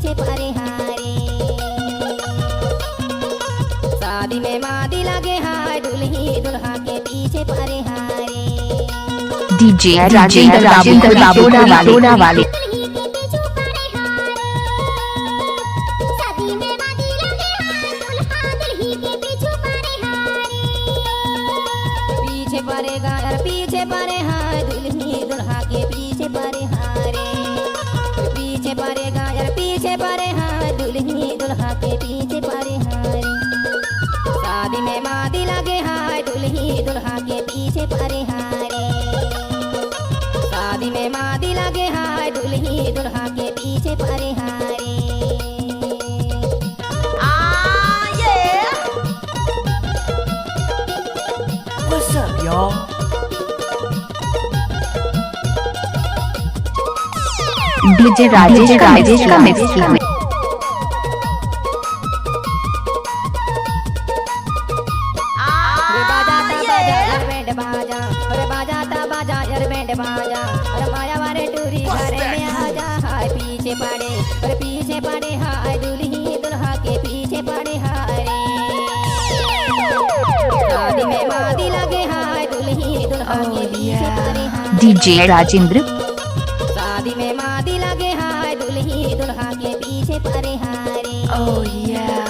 पीछे परे हारे। शादी में मादी लगे हाय दुल्ही दुल्हा के पीछे परे हारे। डीजे राजेंद्र बाबू वाले पीछे परेगा यार पीछे परे हाय दुल्ही दुल्हा के पीछे परे हारे। पीछे परेगा यार पीछे परे हाय दुल्ही दुल्हा के पीछे परे हारे। शादी में मादी लगे हाय दुल्ही दुल्हा के पीछे परे हारे। शादी में मादी लगे हाय दुल्ही दुल्हा के पीछे परे हारे। What's up, y'all? DJ Rajesh का मिक्स हुई। पीछे पड़े और पीछे पड़े हाय दुल्ही दुल्हा के पीछे पड़े हाय रे। शादी में मादी लगे हाय दुल्ही दुल्हा के पीछे पड़े हाय। डीजे राजेंद्र शादी में मादी लगे हाय दुल्ही दुल्हा के पीछे पड़े हाय रे। Oh yeah.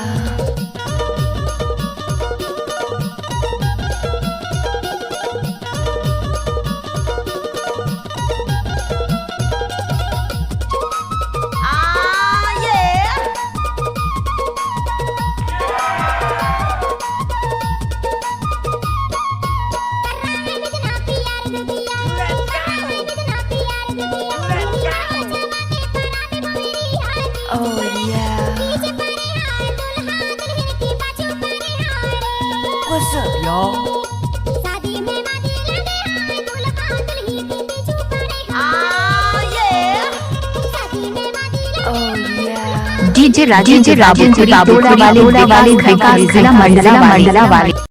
Oh yeah. What's up, y'all? Oh yeah. DJ Rajendra Babu वाले घर का जिला मंडला वाले